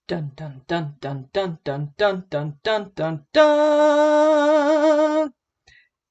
Dun dun dun dun dun dun dun dun dun dun dun.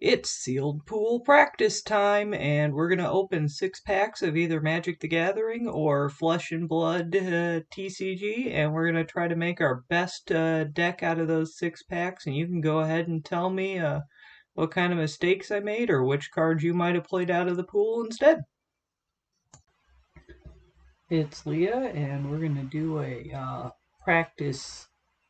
It's sealed pool practice time, and we're gonna open 6 packs of either Magic the Gathering or Flesh and Blood TCG, and we're gonna try to make our best deck out of those 6 packs. And you can go ahead and tell me what kind of mistakes I made or which cards you might have played out of the pool instead. It's Leah, and we're gonna do a practice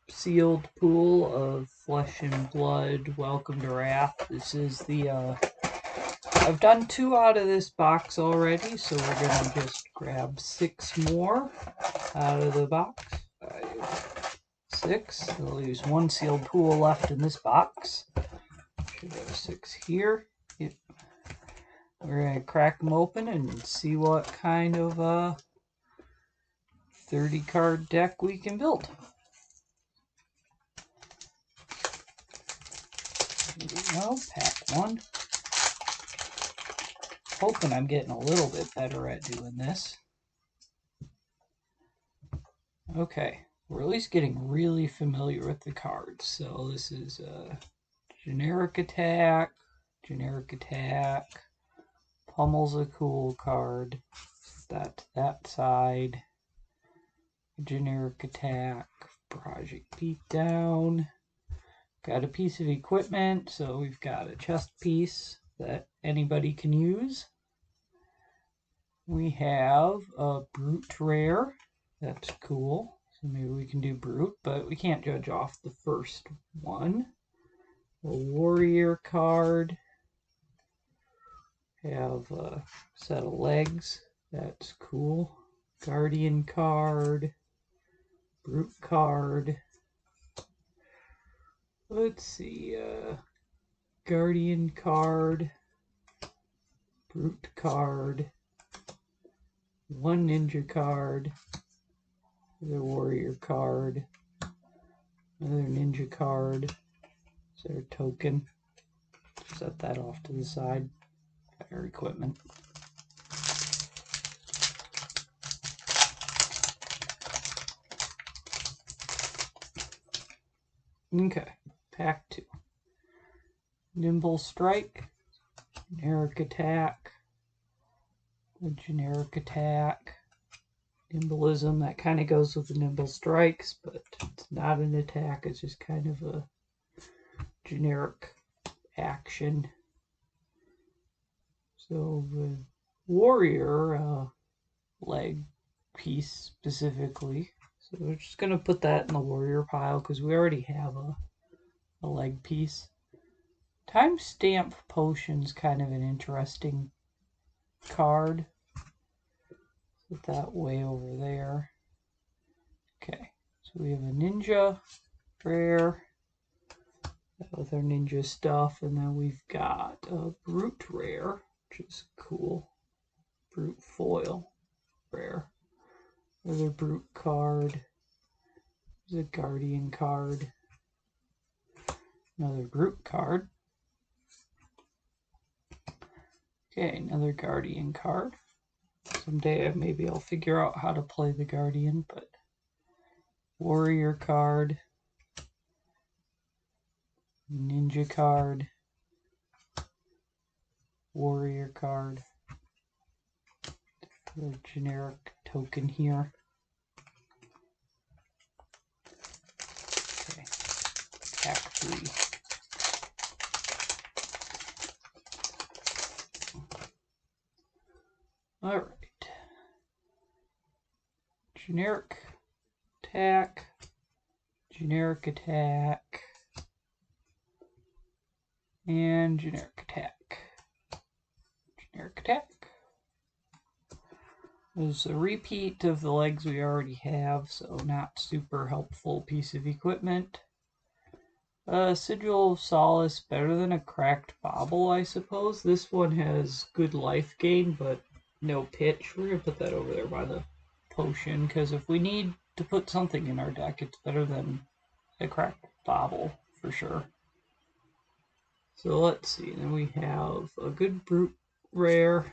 sealed pool of Flesh and Blood. Welcome to Rathe. This is the I've done 2 out of this box already, so we're gonna just grab 6 more out of the box. 5, 6. We'll use 1 sealed pool left in this box. Should have 6 here. Yep. We're gonna crack them open and see what kind of 30 card deck we can build. Here we go, pack 1. Hoping I'm getting a little bit better at doing this. Okay, we're at least getting really familiar with the cards. So this is generic attack, Pummel's a cool card. Set that to that side. Generic attack, Project Beatdown. Got a piece of equipment, so we've got a chest piece that anybody can use. We have a Brute Rare. That's cool. So maybe we can do Brute, but we can't judge off the first one. A Warrior card. Have a set of legs. That's cool. Guardian card. Brute card. Let's see. Guardian card. Brute card. 1 ninja card. Another warrior card. Another ninja card. Is there a token? Set that off to the side. Got our equipment. Okay, pack 2. Nimble Strike, generic attack, a generic attack, Nimbleism, that kind of goes with the Nimble Strikes, but it's not an attack, it's just kind of a generic action. So the Warrior leg piece specifically, so we're just going to put that in the Warrior pile because we already have a leg piece. Timestamp Potion's kind of an interesting card. Put that way over there. Okay, so we have a ninja rare with our ninja stuff, and then we've got a Brute rare, which is cool. Brute foil rare. Another Brute card. There's a Guardian card. Another Brute card. Okay, another Guardian card. Someday maybe I'll figure out how to play the Guardian, but Warrior card, Ninja card, Warrior card, the generic token here. Okay, pack 3. All right. Generic attack, generic attack, and generic attack. Generic attack. There's a repeat of the legs we already have, so not super helpful piece of equipment. Sigil of Solace, better than a cracked bauble, I suppose. This one has good life gain, but no pitch. We're going to put that over there by the potion, because if we need to put something in our deck, it's better than a cracked bauble, for sure. So let's see, then we have a good Brute rare,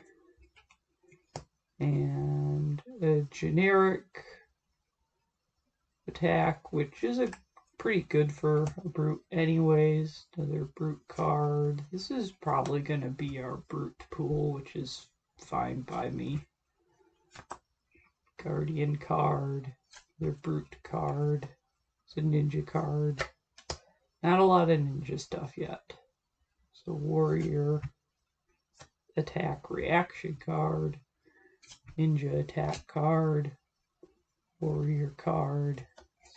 and a generic attack, which is a pretty good for a brute anyways. Another brute card. This is probably going to be our brute pool, which is fine by me. Guardian card. Another brute card. It's a ninja card. Not a lot of ninja stuff yet. So warrior attack reaction card. Ninja attack card. Warrior card.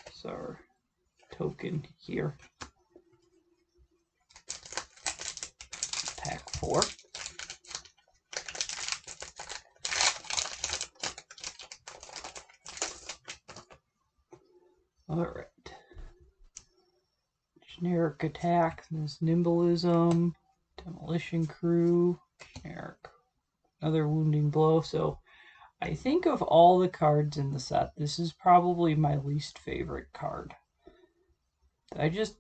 This is our token here. Pack 4. Alright. Generic attack. There's Nimbleism. Demolition Crew. Generic. Another wounding blow. So I think of all the cards in the set, this is probably my least favorite card. I just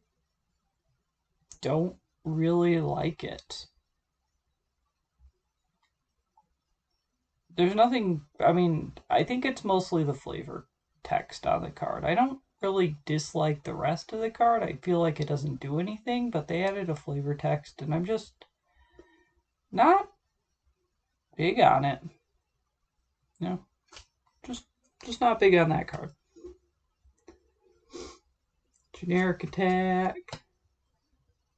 don't really like it. There's nothing, I mean, I think it's mostly the flavor text on the card. I don't really dislike the rest of the card. I feel like it doesn't do anything, but they added a flavor text, and I'm just not big on it. You know, just not big on that card. Generic attack.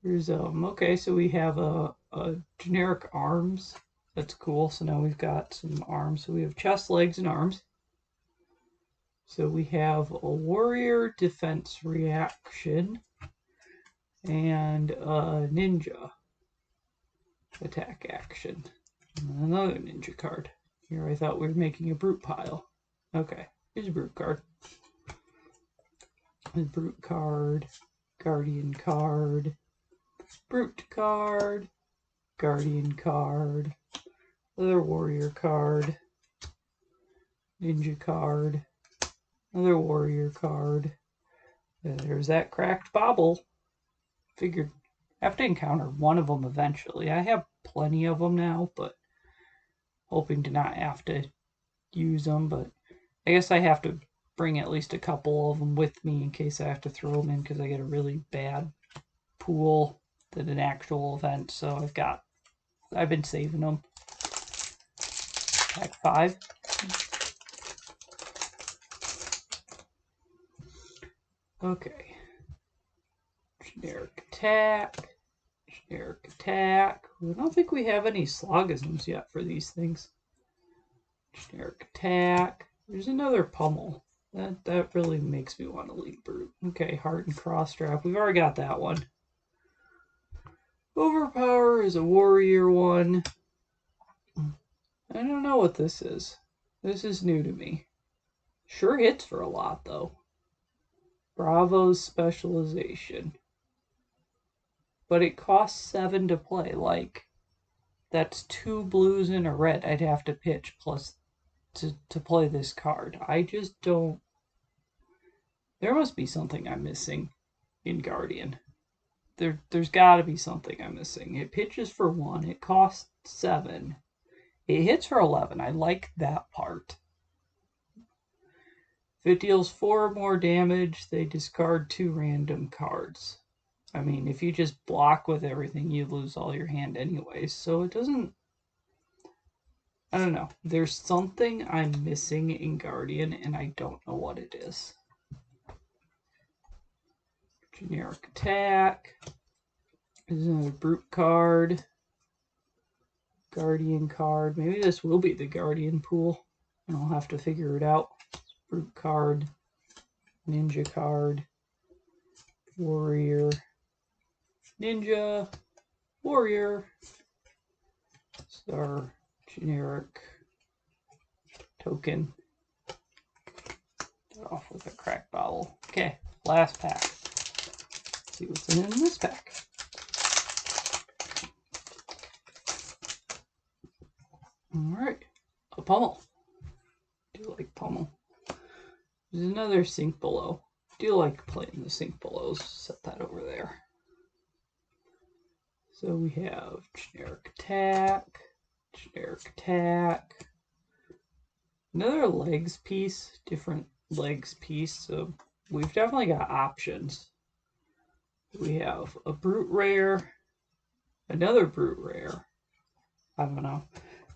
Here's okay, so we have a generic arms. That's cool. So now we've got some arms. So we have chest, legs, and arms. So we have a warrior defense reaction and a ninja attack action. And another ninja card. Here I thought we were making a brute pile. Okay, here's a brute card. A brute card, guardian card, brute card, guardian card, another warrior card, ninja card, another warrior card. And there's that cracked bobble. Figured I have to encounter one of them eventually. I have plenty of them now, but hoping to not have to use them. But I guess I have to bring at least a couple of them with me in case I have to throw them in because I get a really bad pool than an actual event. So I've been saving them. Pack 5. Okay. Generic attack. Generic attack. I don't think we have any slogisms yet for these things. Generic attack. There's another pummel. That really makes me want to lead brute. Okay, heart and cross strap. We've already got that one. Overpower is a warrior one. I don't know what this is. This is new to me. Sure hits for a lot, though. Bravo's specialization. But it costs 7 to play. Like, that's 2 blues and a red I'd have to pitch plus to play this card. I just don't... There must be something I'm missing in Guardian. There's got to be something I'm missing. It pitches for 1. It costs 7. It hits for 11. I like that part. If it deals 4 or more damage, they discard 2 random cards. I mean, if you just block with everything, you lose all your hand anyways. So it doesn't... I don't know. There's something I'm missing in Guardian, and I don't know what it is. Generic attack. There's another brute card. Guardian card. Maybe this will be the Guardian pool, and I'll have to figure it out. Brute card. Ninja card. Warrior. Ninja. Warrior. Our generic token. Start off with a cracked bottle. Okay, last pack. Let's see what's in this pack. Alright, a pummel. Do like pummel. There's another sink below. Do like playing the sink belows. Set that over there. So we have generic attack. Generic attack. Another legs piece, different legs piece. So we've definitely got options. We have a brute rare, another brute rare. I don't know.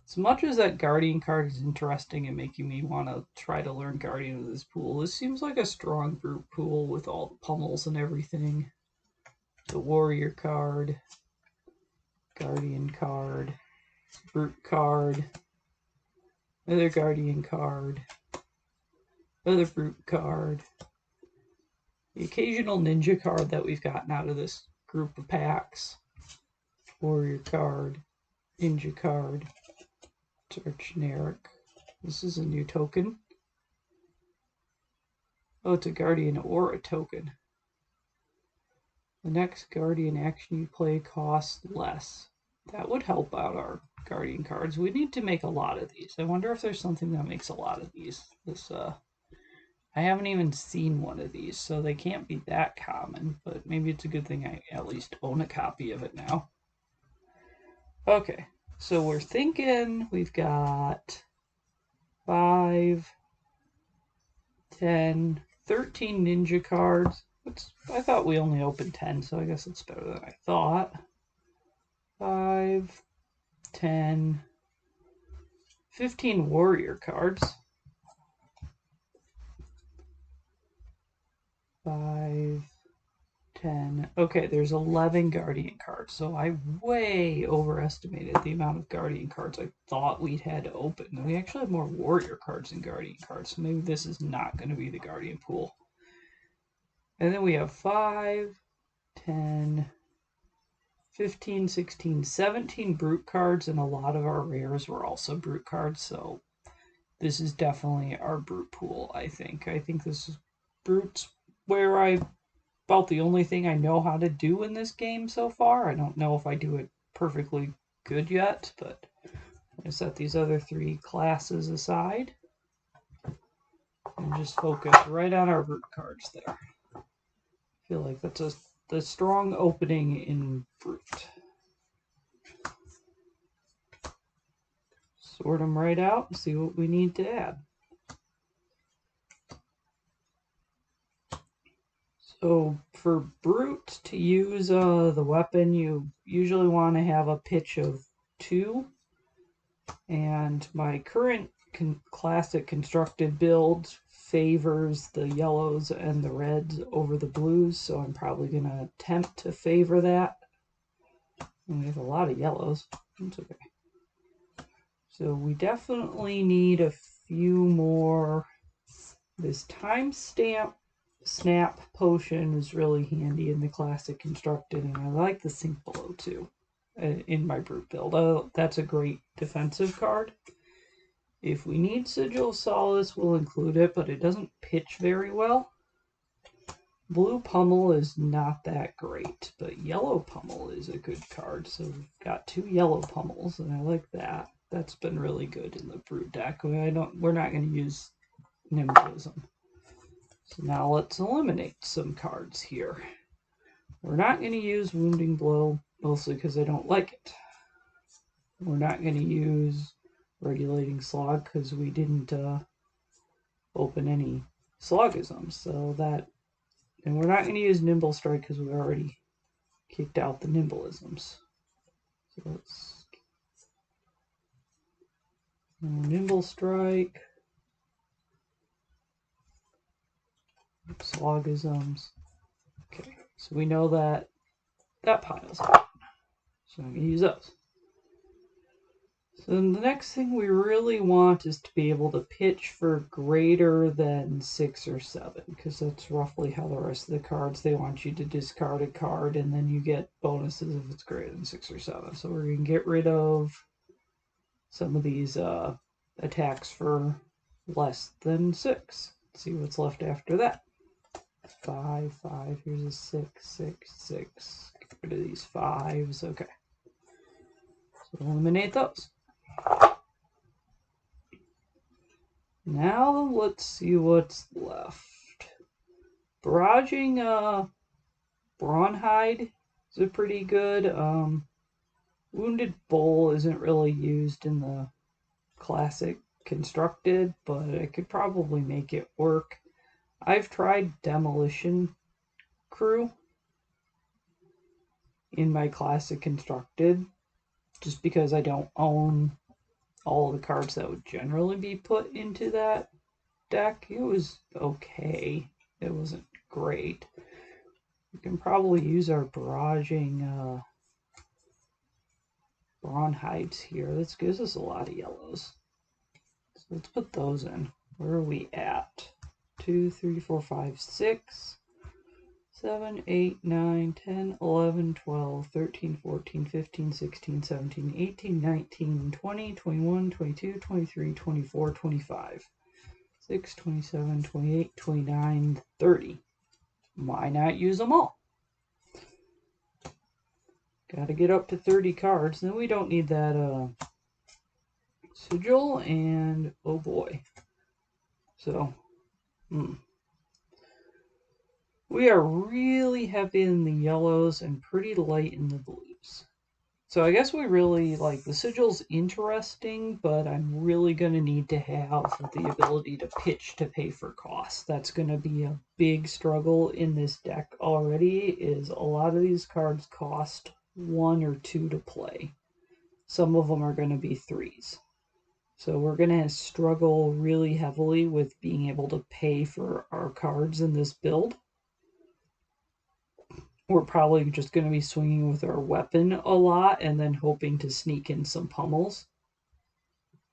As much as that Guardian card is interesting and making me want to try to learn Guardian with this pool, this seems like a strong brute pool with all the pummels and everything. The Warrior card, Guardian card, Brute card, another Guardian card, another Brute card, the occasional Ninja card that we've gotten out of this group of packs, Warrior card, Ninja card, generic. This is a new token. Oh, it's a Guardian Aura token. The next Guardian action you play costs less. That would help out our Guardian cards. We need to make a lot of these. I wonder if there's something that makes a lot of these. I haven't even seen one of these, so they can't be that common, but maybe it's a good thing I at least own a copy of it now. Okay, so we're thinking we've got 5, 10, 13 ninja cards. I thought we only opened 10, so I guess it's better than I thought. 5, 10, 15 warrior cards. 5, 10. Okay, there's 11 guardian cards, so I way overestimated the amount of guardian cards I thought we'd had to open. We actually have more warrior cards than guardian cards, so maybe this is not going to be the guardian pool. And then we have 5, 10, 15, 16, 17 brute cards, and a lot of our rares were also brute cards, so this is definitely our brute pool, I think. I think this is brutes where about the only thing I know how to do in this game so far. I don't know if I do it perfectly good yet, but I'm going to set these other 3 classes aside and just focus right on our brute cards there. I feel like that's the strong opening in brute. Sort them right out and see what we need to add. So for brute to use the weapon, you usually want to have a pitch of 2. And my current classic constructed build favors the yellows and the reds over the blues, so I'm probably going to attempt to favor that. And we have a lot of yellows. That's okay. So we definitely need a few more. This timestamp snap potion is really handy in the classic constructed, and I like the sink below too in my brute build. That's a great defensive card. If we need Sigil Solace, we'll include it, but it doesn't pitch very well. Blue Pummel is not that great, but Yellow Pummel is a good card. So we've got 2 Yellow Pummels, and I like that. That's been really good in the brute deck. We're not going to use Nimblism. So now let's eliminate some cards here. We're not going to use Wounding Blow, mostly because I don't like it. We're not going to use Regulating Slog because we didn't open any Slogisms. So that, and we're not going to use Nimble Strike because we already kicked out the Nimbleisms. So let's Nimble Strike. Slogisms. Okay, so we know that piles up. So I'm going to use those. So then the next thing we really want is to be able to pitch for greater than 6 or 7, because that's roughly how the rest of the cards, they want you to discard a card and then you get bonuses if it's greater than 6 or 7. So we're going to get rid of some of these attacks for less than 6. Let's see what's left after that. 5, 5, here's a 6, 6, 6. Get rid of these 5s. Okay. So eliminate those. Now let's see what's left. Barraging Brawnhide is a pretty good. Wounded Bull isn't really used in the classic constructed, but I could probably make it work. I've tried Demolition Crew in my Classic Constructed, just because I don't own all the cards that would generally be put into that deck. It was okay. It wasn't great. We can probably use our barraging Bronhides here. This gives us a lot of yellows. So let's put those in. Where are we at? 2, 3, 4, 5, 6, 7, 8, 9, 10, 11, 12, 13, 14, 15, 16, 17, 18, 19, 20, 21, 22, 23, 24, 25, 6, 27, 28, 29, 30. Why not use them all? Got to get up to 30 cards. Then we don't need that sigil, and oh boy. So, we are really heavy in the yellows and pretty light in the blues. So I guess we really like the sigil's interesting, but I'm really going to need to have the ability to pitch to pay for costs. That's going to be a big struggle in this deck already, is a lot of these cards cost 1 or 2 to play. Some of them are going to be 3s. So we're going to struggle really heavily with being able to pay for our cards in this build. We're probably just going to be swinging with our weapon a lot and then hoping to sneak in some pummels.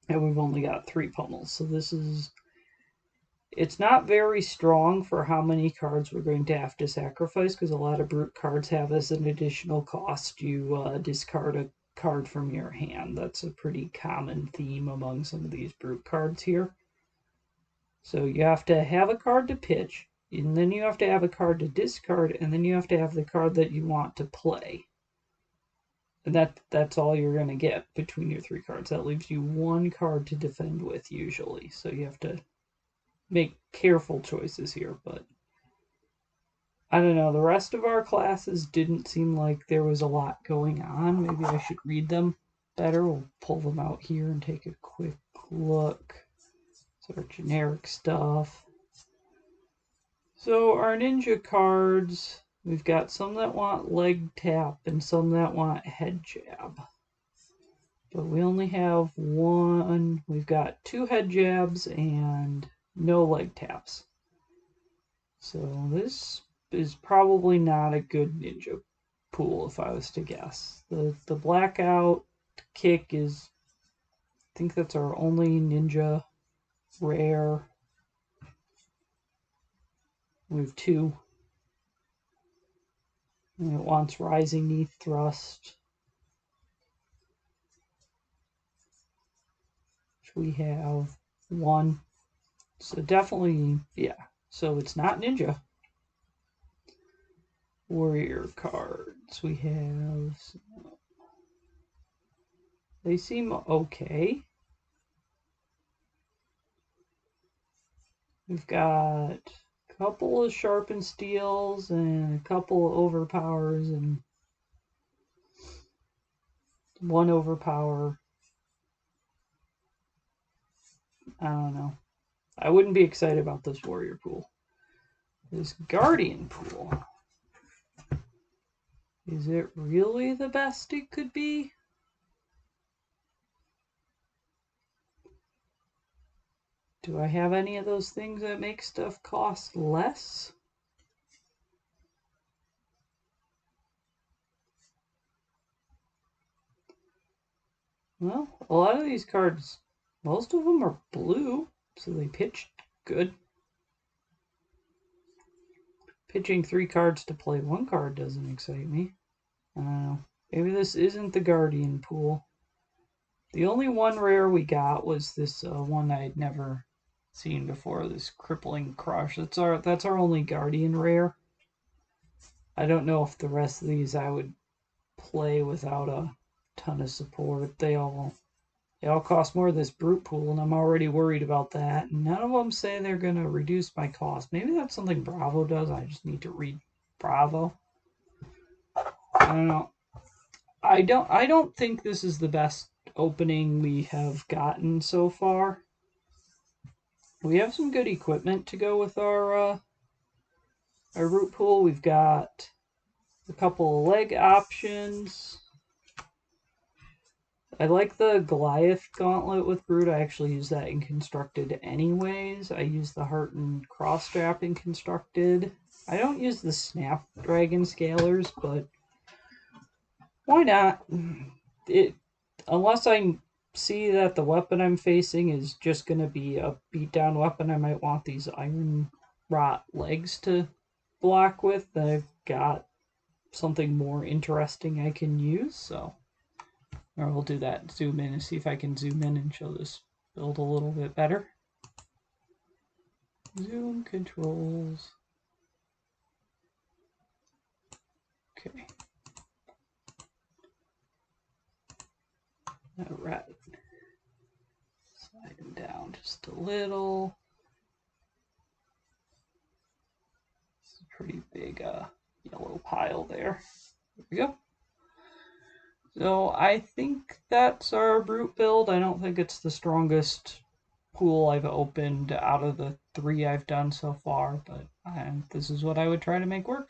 And we've only got 3 pummels, so it's not very strong for how many cards we're going to have to sacrifice, because a lot of brute cards have as an additional cost you discard a card from your hand. That's a pretty common theme among some of these brute cards here. So you have to have a card to pitch, and then you have to have a card to discard, and then you have to have the card that you want to play. And that's all you're going to get between your 3 cards. That leaves you 1 card to defend with usually. So you have to make careful choices here, but I don't know. The rest of our classes didn't seem like there was a lot going on. Maybe I should read them better. We'll pull them out here and take a quick look. So our generic stuff. So our ninja cards, we've got some that want leg tap and some that want head jab. But we only have 1. We've got 2 head jabs and no leg taps. So this is probably not a good ninja pool if I was to guess. The blackout kick is, I think that's our only ninja rare. We have 2. And it wants rising knee thrust. Which we have 1. So definitely, yeah. So it's not ninja. Warrior cards. We have, they seem okay. We've got a couple of sharpened steels and a couple of overpowers and 1 overpower. I don't know. I wouldn't be excited about this warrior pool. This guardian pool. Is it really the best it could be? Do I have any of those things that make stuff cost less? Well, a lot of these cards, most of them are blue, so they pitched good. Pitching 3 cards to play 1 card doesn't excite me. I don't know. Maybe this isn't the Guardian pool. The only 1 rare we got was this one I'd never seen before, this Crippling Crush. That's our only Guardian rare. I don't know if the rest of these I would play without a ton of support. They all cost more this brute pool, and I'm already worried about that. And none of them say they're going to reduce my cost. Maybe that's something Bravo does. I just need to read Bravo. I don't know. I don't think this is the best opening we have gotten so far. We have some good equipment to go with our root pool. We've got a couple of leg options. I like the Goliath gauntlet with Groot. I actually use that in Constructed anyways. I use the Heart and Cross Strap in Constructed. I don't use the Snapdragon Scalers, but why not? Unless I see that the weapon I'm facing is just going to be a beatdown weapon, I might want these Iron Rot legs to block with. I've got something more interesting I can use, so... Or we'll do that, zoom in and see if I can zoom in and show this build a little bit better. Zoom controls. Okay. Alright. Slide him down just a little. This is a pretty big yellow pile there. There we go. So I think that's our brute build. I don't think it's the strongest pool I've opened out of the 3 I've done so far, but this is what I would try to make work.